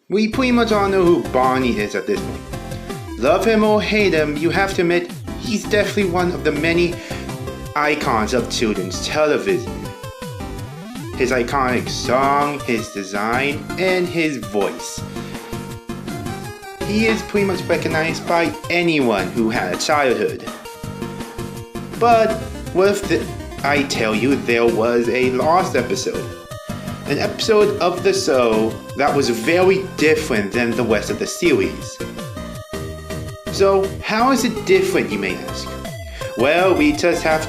We pretty much all know who Barney is at this point. Love him or hate him, you have to admit, he's definitely one of the many icons of children's television. His iconic song, his design, and his voice. He is pretty much recognized by anyone who had a childhood. But what if I tell you there was a lost episode? An episode of the show that was very different than the rest of the series. So how is it different, you may ask? Well, we just have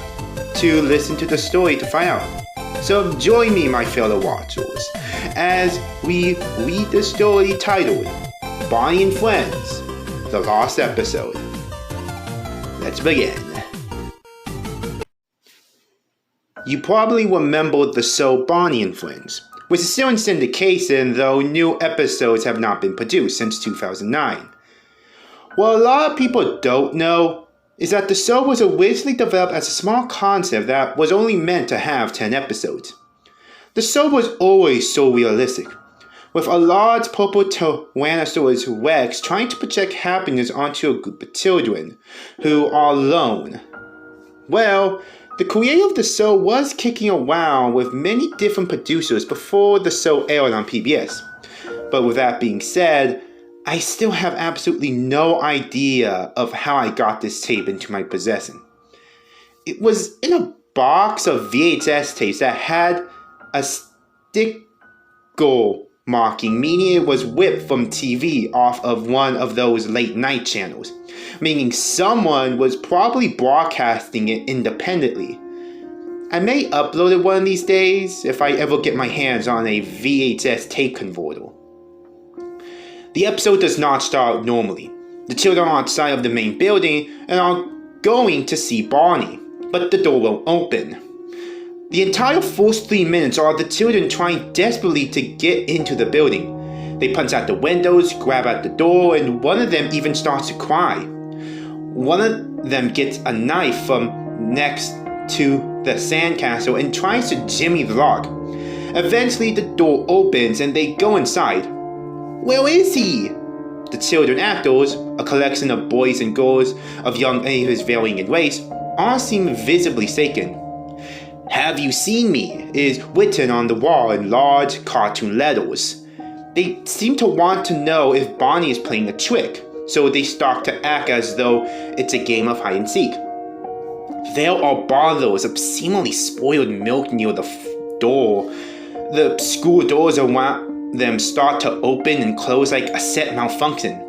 to listen to the story to find out. So join me, my fellow watchers, as we read the story titled Barney and Friends, the lost episode. Let's begin. You probably remember the show Barney and Friends, which is still in syndication, though new episodes have not been produced since 2009. What a lot of people don't know is that the show was originally developed as a small concept that was only meant to have 10 episodes. The show was always so realistic, with a large purple Tyrannosaurus Rex trying to project happiness onto a group of children who are alone. Well, the creator of the show was kicking around with many different producers before the show aired on PBS. But with that being said, I still have absolutely no idea of how I got this tape into my possession. It was in a box of VHS tapes that had a sticker marking, meaning it was whipped from TV off of one of those late night channels, meaning someone was probably broadcasting it independently. I may upload it one of these days if I ever get my hands on a VHS tape converter. The episode does not start normally. The children are outside of the main building and are going to see Barney, but the door won't open. The entire first 3 minutes are the children trying desperately to get into the building. They punch out the windows, grab at the door, and one of them even starts to cry. One of them gets a knife from next to the sandcastle and tries to jimmy the lock. Eventually the door opens and they go inside. Where is he? The children actors, a collection of boys and girls of young ages varying in race, all seem visibly shaken. Have you seen me? Is written on the wall in large cartoon letters. They seem to want to know if Barney is playing a trick, so they start to act as though it's a game of hide and seek. There are bottles of seemingly spoiled milk near the door. The school doors around them start to open and close like a set malfunction.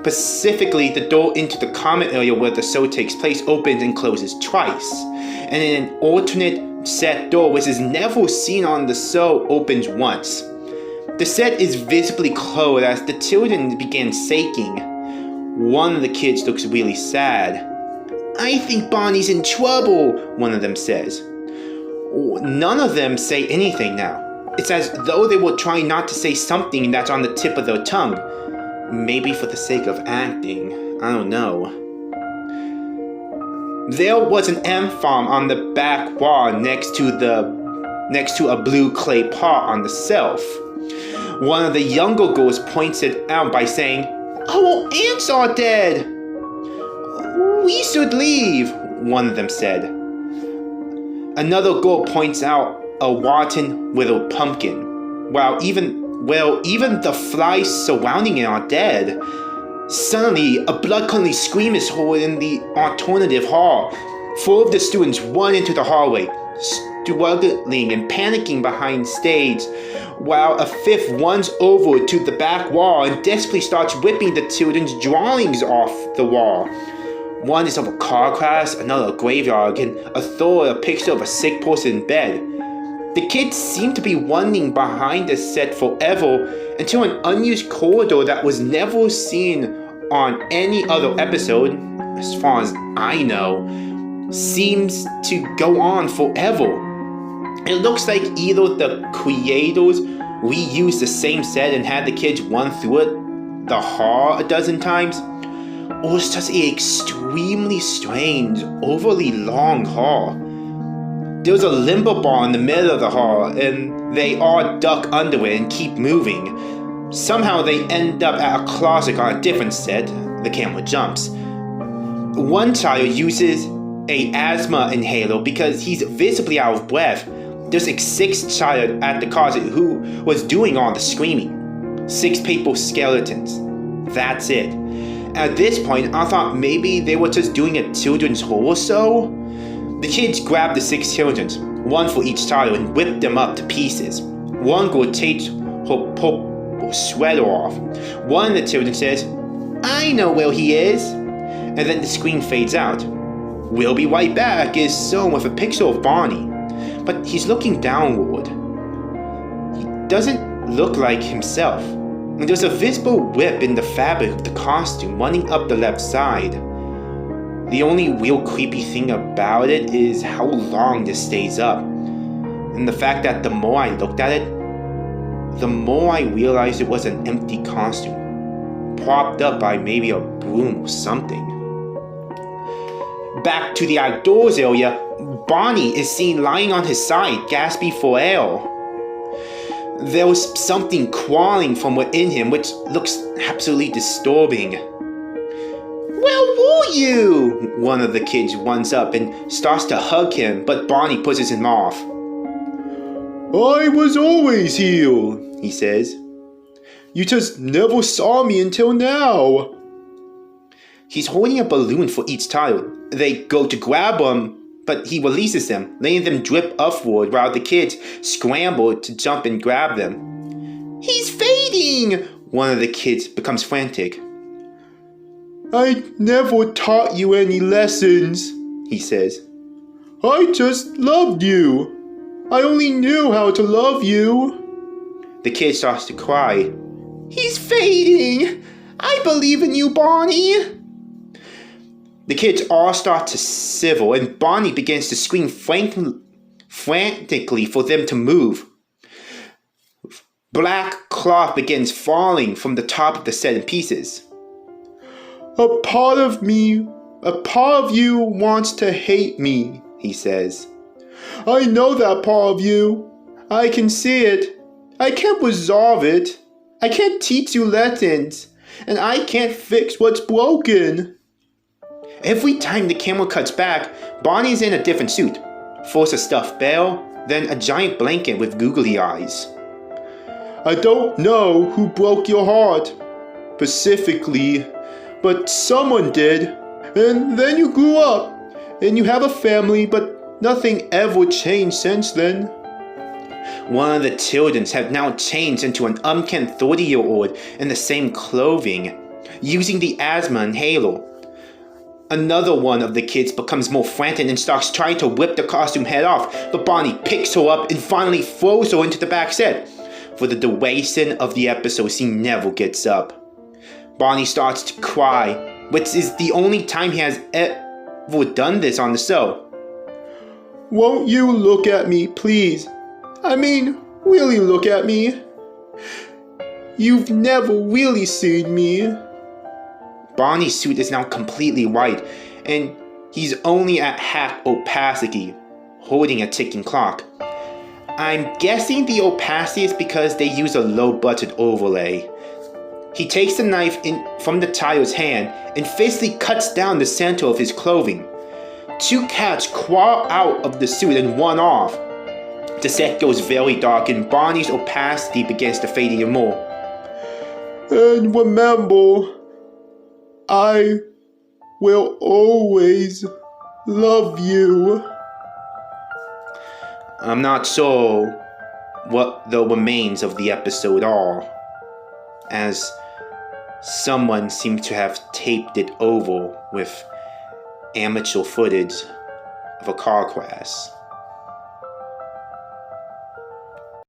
Specifically, the door into the common area where the show takes place opens and closes twice, and in an alternate set door which is never seen on the show opens once. The set is visibly closed as the children begin shaking. One of the kids looks really sad. I think Barney's in trouble, one of them says. None of them say anything now. It's as though they were trying not to say something that's on the tip of their tongue. Maybe for the sake of acting. I don't know. There was an M-farm on the back wall next to a blue clay pot on the shelf. One of the younger girls points it out by saying, "Our ants are dead." "We should leave," one of them said. Another girl points out a rotten little pumpkin. Even the flies surrounding it are dead. Suddenly, a blood-curdling scream is heard in the alternative hall. 4 of the students run into the hallway, struggling and panicking behind stage, while a 5th runs over to the back wall and desperately starts ripping the children's drawings off the wall. One is of a car crash, another a graveyard, and a third a picture of a sick person in bed. The kids seem to be running behind the set forever until an unused corridor that was never seen on any other episode, as far as I know, seems to go on forever. It looks like either the creators reused the same set and had the kids run through it, the hall a dozen times, or it's just an extremely strange, overly long hall. There's a limbo bar in the middle of the hall, and they all duck under it and keep moving. Somehow they end up at a closet on a different set. The camera jumps. One child uses a asthma inhaler because he's visibly out of breath. There's a sixth child at the closet who was doing all the screaming. 6 paper skeletons. That's it. At this point, I thought maybe they were just doing a children's horror show. The kids grabbed the 6 children, one for each child, and whipped them up to pieces. One girl takes her purple sweater off. One of the children says, "I know where he is." And then the screen fades out. "We'll be right back" is shown with a picture of Barney, but he's looking downward. He doesn't look like himself. And there's a visible rip in the fabric of the costume running up the left side. The only real creepy thing about it is how long this stays up. And the fact that the more I looked at it, the more I realized it was an empty costume, propped up by maybe a broom or something. Back to the outdoors area, Barney is seen lying on his side, gasping for air. There was something crawling from within him, which looks absolutely disturbing. "Where were you?" One of the kids runs up and starts to hug him, but Barney pushes him off. "I was always here," he says. "You just never saw me until now." He's holding a balloon for each child. They go to grab him, but he releases them, letting them drip upward while the kids scramble to jump and grab them. "He's fading!" One of the kids becomes frantic. "I never taught you any lessons," he says. "I just loved you. I only knew how to love you." The kid starts to cry. "He's fading! I believe in you, Barney!" The kids all start to civil, and Barney begins to scream frantically for them to move. Black cloth begins falling from the top of the set in pieces. A part of you wants to hate me," he says. "I know that part of you. I can see it. I can't resolve it. I can't teach you lessons, and I can't fix what's broken." Every time the camera cuts back, Barney's in a different suit. First a stuffed bear, then a giant blanket with googly eyes. "I don't know who broke your heart, specifically, but someone did. And then you grew up, and you have a family, but nothing ever changed since then." One of the children have now changed into an unkempt 30-year-old in the same clothing, using the asthma inhaler. Another one of the kids becomes more frantic and starts trying to whip the costume head off, but Barney picks her up and finally throws her into the back set. For the duration of the episode, she never gets up. Barney starts to cry, which is the only time he has ever done this on the show. "Won't you look at me, please? I mean, really look at me. You've never really seen me." Barney's suit is now completely white, and he's only at half opacity, holding a ticking clock. I'm guessing the opacity is because they use a low-budget overlay. He takes the knife from the child's hand and physically cuts down the center of his clothing. 2 cats crawl out of the suit and run off. The set goes very dark and Barney's opacity begins to fade even more. "And remember, I will always love you." I'm not sure what the remains of the episode are, as someone seemed to have taped it over with amateur footage of a car crash.